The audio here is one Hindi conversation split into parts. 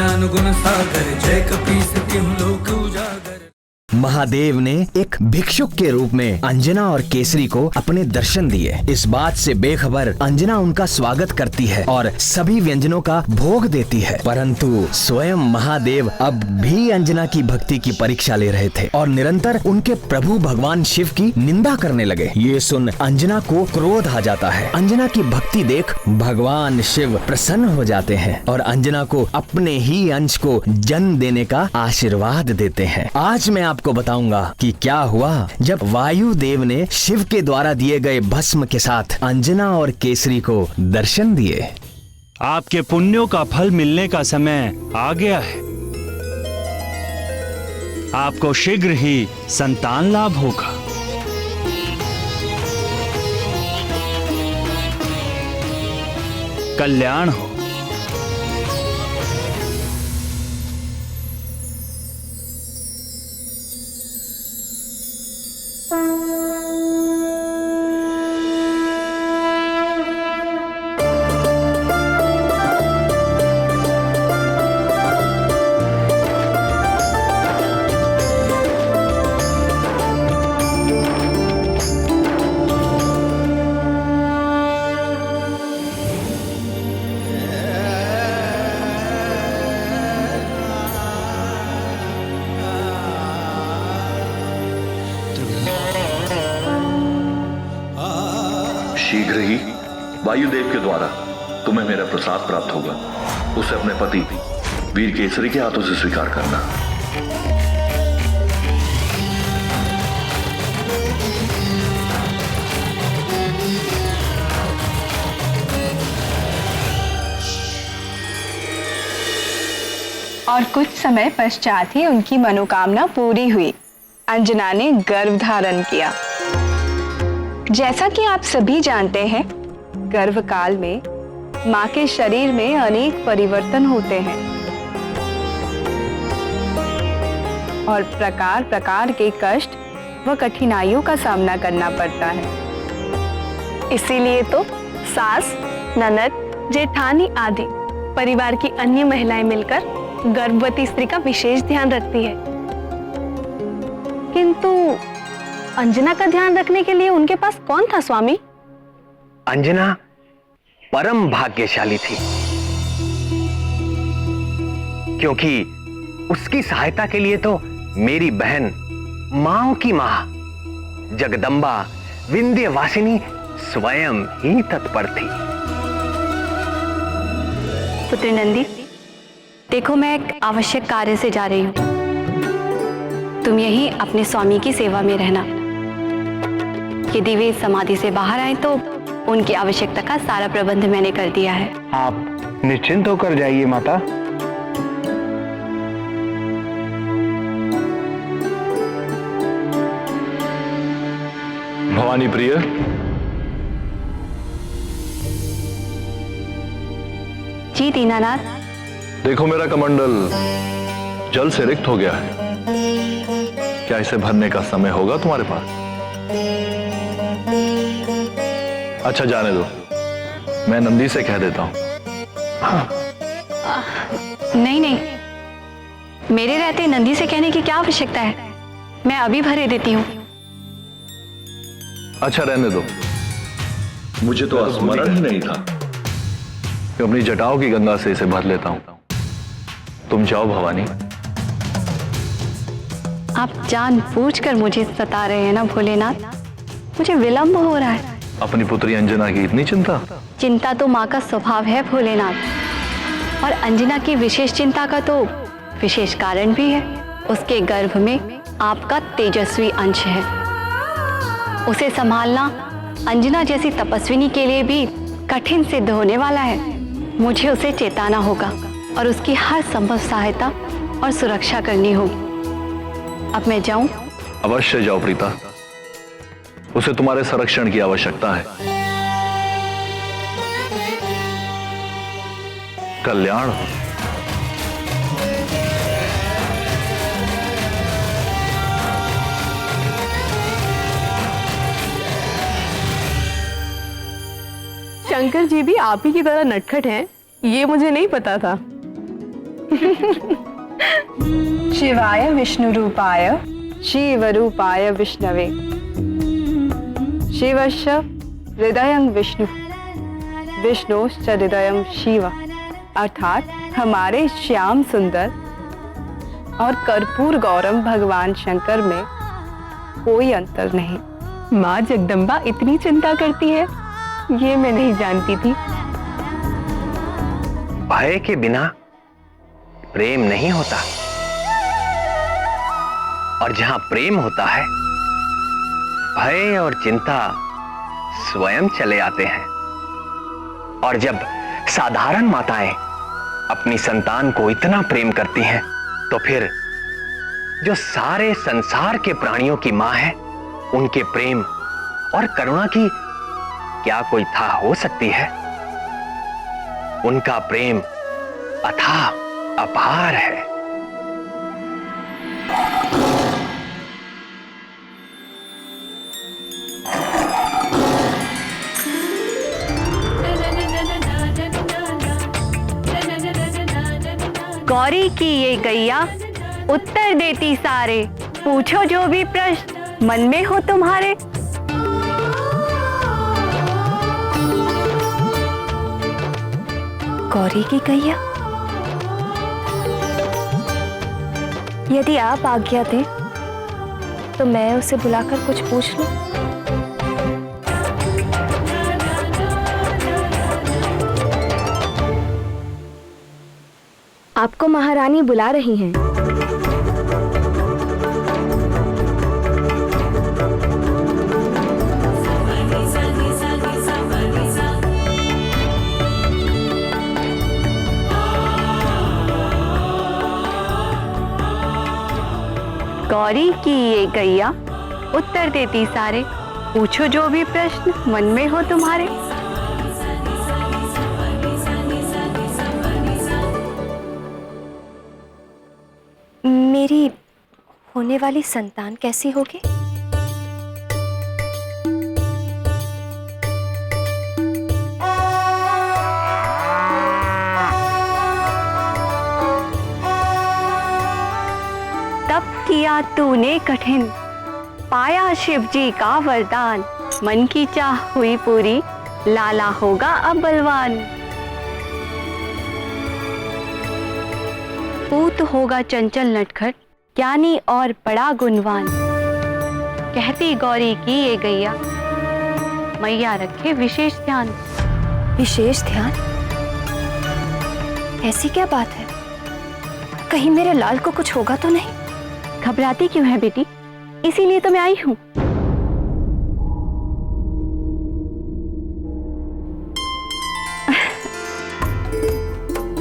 ज्ञान गुण सागर, जय कपीस तिहुँ लोक उजागर। महादेव ने एक भिक्षुक के रूप में अंजना और केसरी को अपने दर्शन दिए। इस बात से बेखबर अंजना उनका स्वागत करती है और सभी व्यंजनों का भोग देती है, परंतु स्वयं महादेव अब भी अंजना की भक्ति की परीक्षा ले रहे थे और निरंतर उनके प्रभु भगवान शिव की निंदा करने लगे। ये सुन अंजना को क्रोध आ जाता है। अंजना की भक्ति देख भगवान शिव प्रसन्न हो जाते हैं और अंजना को अपने ही अंश को जन्म देने का आशीर्वाद देते हैं। आज मैं आपको बताऊंगा कि क्या हुआ जब वायुदेव ने शिव के द्वारा दिए गए भस्म के साथ अंजना और केसरी को दर्शन दिए। आपके पुण्यों का फल मिलने का समय आ गया है। आपको शीघ्र ही संतान लाभ होगा। कल्याण हो। शीघ्र ही वायुदेव के द्वारा तुम्हें मेरा प्रसाद प्राप्त होगा। उसे अपने पति वीर केसरी के हाथों से स्वीकार करना। और कुछ समय पश्चात ही उनकी मनोकामना पूरी हुई। अंजना ने गर्भ धारण किया। जैसा कि आप सभी जानते हैं, गर्भकाल में मां के शरीर में अनेक परिवर्तन होते हैं और प्रकार प्रकार के कष्ट व कठिनाइयों का सामना करना पड़ता है। इसीलिए तो सास, ननद, जेठानी आदि परिवार की अन्य महिलाएं मिलकर गर्भवती स्त्री का विशेष ध्यान रखती है। किंतु अंजना का ध्यान रखने के लिए उनके पास कौन था स्वामी? अंजना परम भाग्यशाली थी, क्योंकि उसकी सहायता के लिए तो मेरी बहन, मां की मां जगदम्बा विंध्यवासिनी स्वयं ही तत्पर थी। पुत्री नंदी, देखो मैं एक आवश्यक कार्य से जा रही हूं। तुम यहीं अपने स्वामी की सेवा में रहना। यदि वे समाधि से बाहर आए तो उनकी आवश्यकता का सारा प्रबंध मैंने कर दिया है। आप निश्चिंत होकर जाइए माता। भवानी प्रिय, जी दीनानाथ। देखो मेरा कमंडल जल से रिक्त हो गया है। क्या इसे भरने का समय होगा तुम्हारे पास? अच्छा जाने दो, मैं नंदी से कह देता हूं। हाँ। नहीं नहीं, मेरे रहते नंदी से कहने की क्या आवश्यकता है? मैं अभी भरे देती हूँ। अच्छा रहने दो, मुझे तो स्मरण ही नहीं था कि अपनी जटाओं की गंगा से इसे भर लेता हूं। तुम जाओ भवानी। आप जानबूझकर मुझे सता रहे हैं ना भोलेनाथ? मुझे विलंब हो रहा है। अपनी पुत्री अंजना की इतनी चिंता? चिंता तो माँ का स्वभाव है भोलेनाथ, और अंजना की विशेष चिंता का तो विशेष कारण भी है। उसके गर्भ में आपका तेजस्वी अंश है। उसे संभालना अंजना जैसी तपस्विनी के लिए भी कठिन सिद्ध होने वाला है। मुझे उसे चेताना होगा और उसकी हर संभव सहायता और सुरक्षा करनी होगी। अब मैं जाऊं? अवश्य जाओ प्रीता, उसे तुम्हारे संरक्षण की आवश्यकता है। कल्याण हो। शंकर जी भी आप ही की तरह नटखट हैं, ये मुझे नहीं पता था। शिवाय विष्णु रूपाय शिव रूपाय विष्णवे शिवश्च हृदयं विष्णु विष्णुश्च हृदयं शिव। अर्थात हमारे श्याम सुंदर और कर्पूर गौरम भगवान शंकर में कोई अंतर नहीं। माँ जगदम्बा इतनी चिंता करती है, ये मैं नहीं जानती थी। भय के बिना प्रेम नहीं होता, और जहां प्रेम होता है भय और चिंता स्वयं चले आते हैं। और जब साधारण माताएं अपनी संतान को इतना प्रेम करती हैं, तो फिर जो सारे संसार के प्राणियों की मां है, उनके प्रेम और करुणा की क्या कोई था हो सकती है। उनका प्रेम अथाह अपार है। गौरी की ये गैया उत्तर देती सारे, पूछो जो भी प्रश्न मन में हो तुम्हारे। गौरी की गैया, यदि आप आज्ञा दें तो मैं उसे बुलाकर कुछ पूछ लूं। आपको महारानी बुला रही हैं। गौरी की ये गैया उत्तर देती सारे, पूछो जो भी प्रश्न मन में हो तुम्हारे। मेरी होने वाली संतान कैसी होगी? तप किया तूने कठिन, पाया शिव जी का वरदान, मन की चाह हुई पूरी, लाला होगा अब बलवान। पूत होगा चंचल नटखट, ज्ञानी और बड़ा गुणवान। कहती गौरी की ये गैया, मैया रखे विशेष ध्यान। विशेष ध्यान? ऐसी क्या बात है? कहीं मेरे लाल को कुछ होगा तो नहीं? घबराती क्यों है बेटी? इसीलिए तो मैं आई हूं।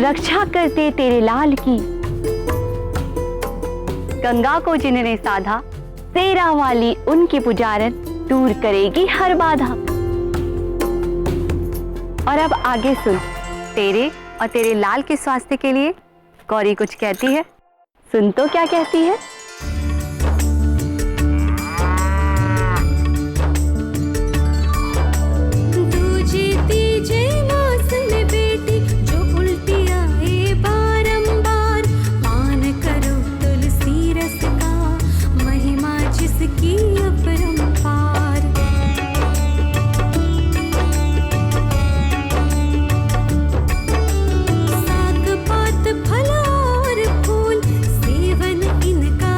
रक्षा करते तेरे लाल की, गंगा को जिन्होंने साधा, तेरा वाली उनकी पुजारन, दूर करेगी हर बाधा। और अब आगे सुन, तेरे और तेरे लाल के स्वास्थ्य के लिए गौरी कुछ कहती है। सुन तो क्या कहती है। साग पात फल और फूल, सेवन इनका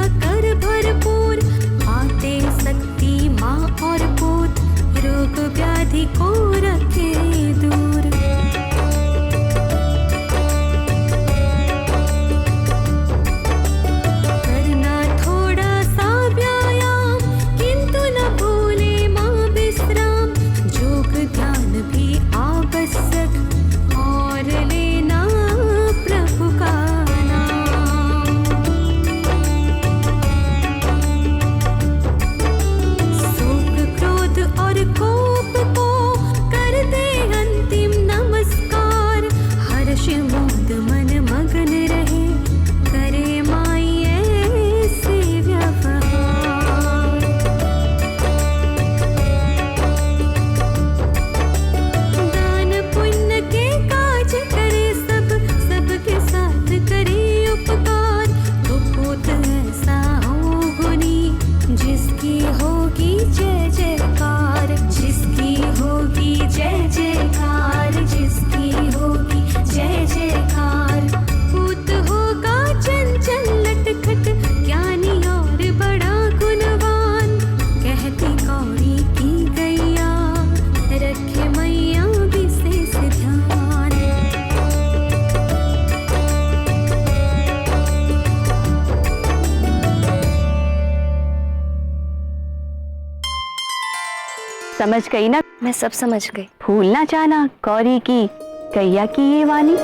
समझ गई ना? मैं सब समझ गई। भूल ना जाना गौरी की गैया की ये वाणी।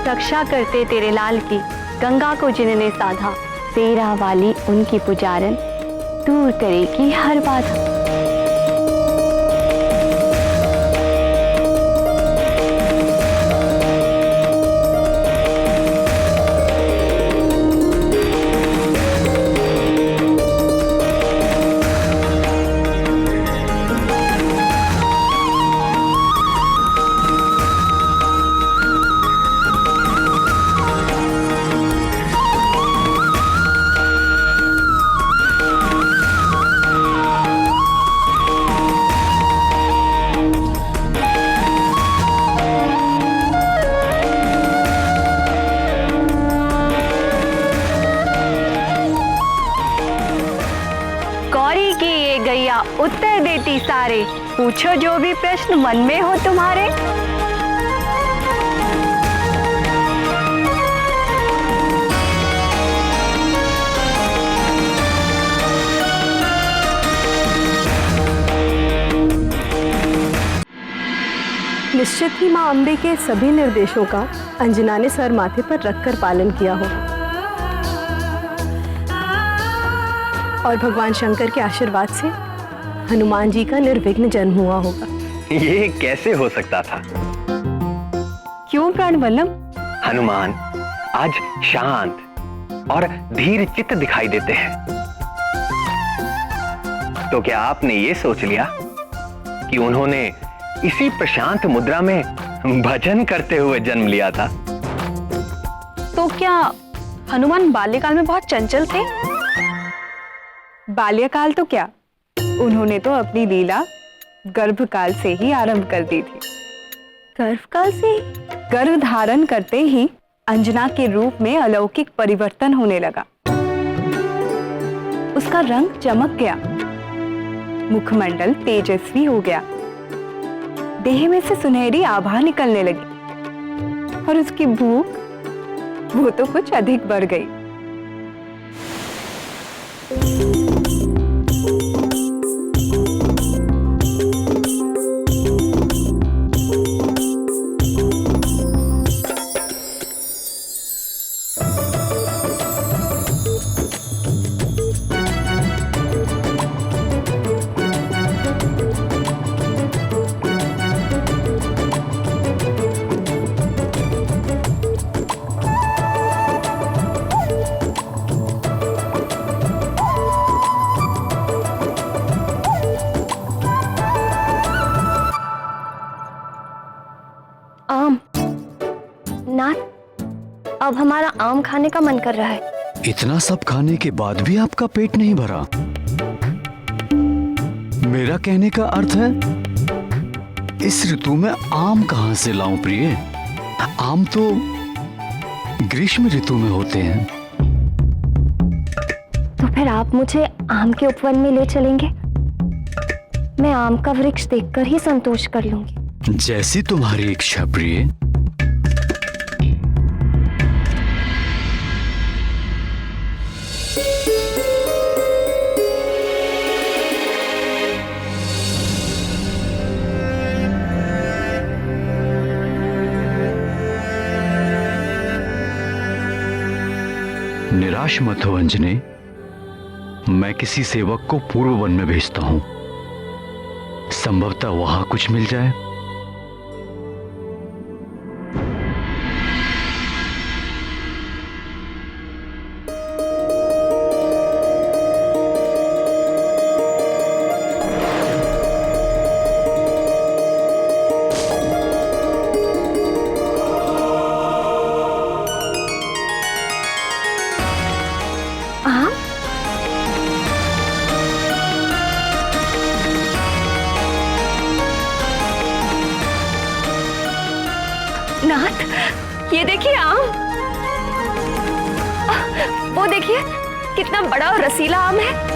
रक्षा करते तेरे लाल की गंगा को जिन्होंने साधा, तेरा वाली उनकी पुजारन दूर करेगी हर बाधा। गौरी की ये गैया उत्तर देती सारे, पूछो जो भी प्रश्न मन में हो तुम्हारे। निश्चित ही माँ अम्बे के सभी निर्देशों का अंजना ने सर माथे पर रखकर पालन किया हो और भगवान शंकर के आशीर्वाद से हनुमान जी का निर्विघ्न जन्म हुआ होगा। ये कैसे हो सकता था? क्यों प्राणवल्लभ? हनुमान आज शांत और धीर चित्त दिखाई देते हैं, तो क्या आपने ये सोच लिया कि उन्होंने इसी प्रशांत मुद्रा में भजन करते हुए जन्म लिया था? तो क्या हनुमान बाल्यकाल में बहुत चंचल थे? बाल्यकाल तो क्या, उन्होंने तो अपनी लीला गर्भकाल से ही आरंभ कर दी थी। गर्भकाल से? गर्भ धारण करते ही अंजना के रूप में अलौकिक परिवर्तन होने लगा। उसका रंग चमक गया, मुखमंडल तेजस्वी हो गया, देह में से सुनहरी आभा निकलने लगी और उसकी भूख वो तो कुछ अधिक बढ़ गई। आम नाथ, अब हमारा आम खाने का मन कर रहा है। इतना सब खाने के बाद भी आपका पेट नहीं भरा? मेरा कहने का अर्थ है इस ऋतु में आम कहां से लाऊं प्रिय? आम तो ग्रीष्म ऋतु में होते हैं। तो फिर आप मुझे आम के उपवन में ले चलेंगे? मैं आम का वृक्ष देखकर ही संतोष कर लूंगी। जैसी तुम्हारी इच्छा प्रिय। निराश मत हो अंजने, मैं किसी सेवक को पूर्व वन में भेजता हूं, संभवतः वहां कुछ मिल जाए। नाथ, ये देखिए आम। वो देखिए कितना बड़ा और रसीला आम है।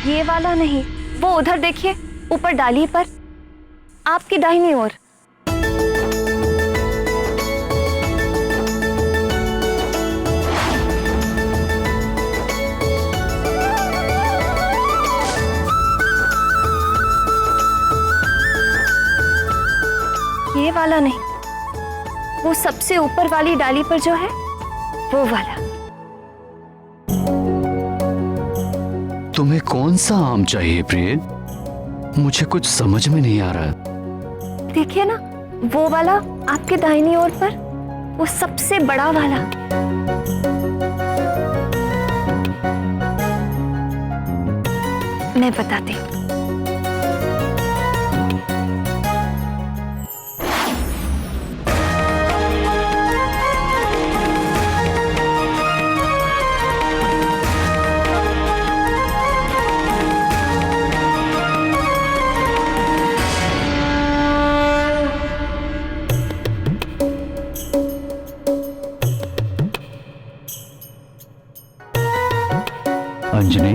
ये वाला नहीं, वो उधर देखिए ऊपर डाली पर, आपकी दाहिनी ओर। ये वाला नहीं, वो सबसे ऊपर वाली डाली पर जो है वो वाला। तुम्हें कौन सा आम चाहिए प्रिय? मुझे कुछ समझ में नहीं आ रहा। देखिए ना, वो वाला आपके दाहिनी ओर पर, वो सबसे बड़ा वाला। मैं बताती हूँ। अंजनी,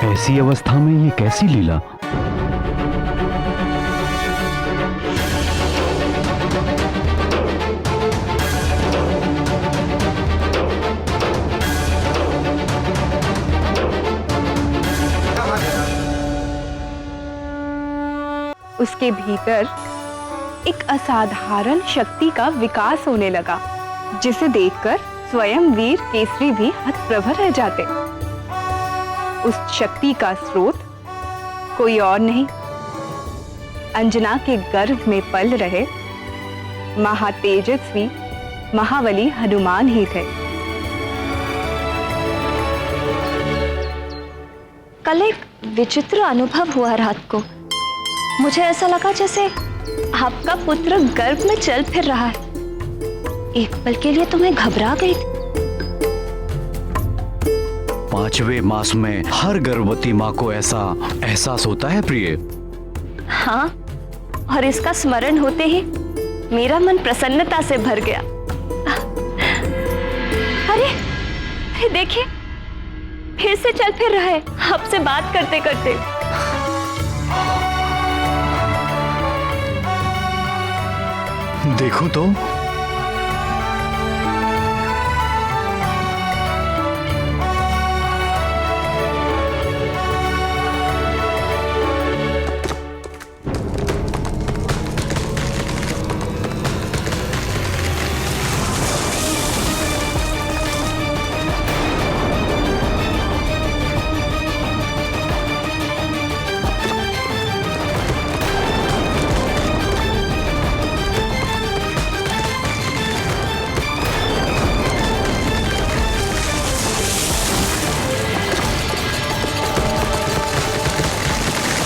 ऐसी अवस्था में ये कैसी लीला? उसके भीतर एक असाधारण शक्ति का विकास होने लगा, जिसे देखकर स्वयं वीर केसरी भी हतप्रभ रह जाते। उस शक्ति का स्रोत कोई और नहीं, अंजना के गर्भ में पल रहे महातेजस्वी महाबली हनुमान ही थे। कल एक विचित्र अनुभव हुआ रात को। मुझे ऐसा लगा जैसे आपका पुत्र गर्भ में चल फिर रहा है। एक पल के लिए तो मैं घबरा गई थी। 5वें मास में हर गर्भवती माँ को ऐसा एहसास होता है प्रिय। हाँ, और इसका स्मरण होते ही मेरा मन प्रसन्नता से भर गया। अरे देखिए, फिर से चल फिर रहा है आपसे बात करते करते। देखो तो।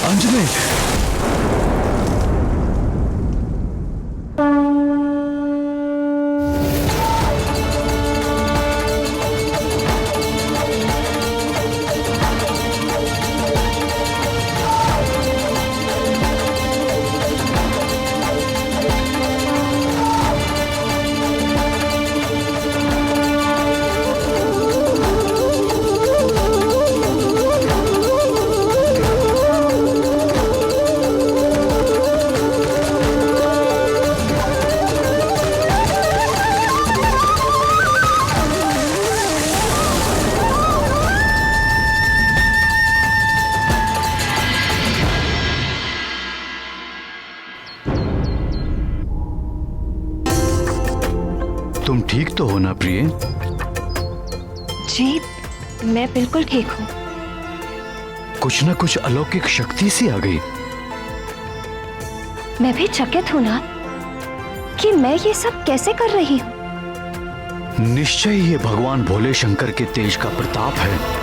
अंजनी, तुम ठीक तो हो ना प्रिय? जी, मैं बिल्कुल ठीक हूँ। कुछ न कुछ अलौकिक शक्ति सी आ गई। मैं भी चकित हूँ ना कि मैं ये सब कैसे कर रही हूँ। निश्चय ये भगवान भोले शंकर के तेज का प्रताप है।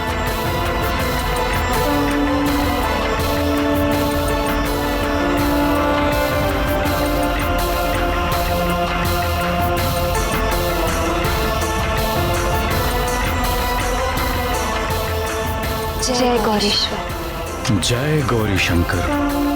जय गौरीश्वर। जय गौरी शंकर।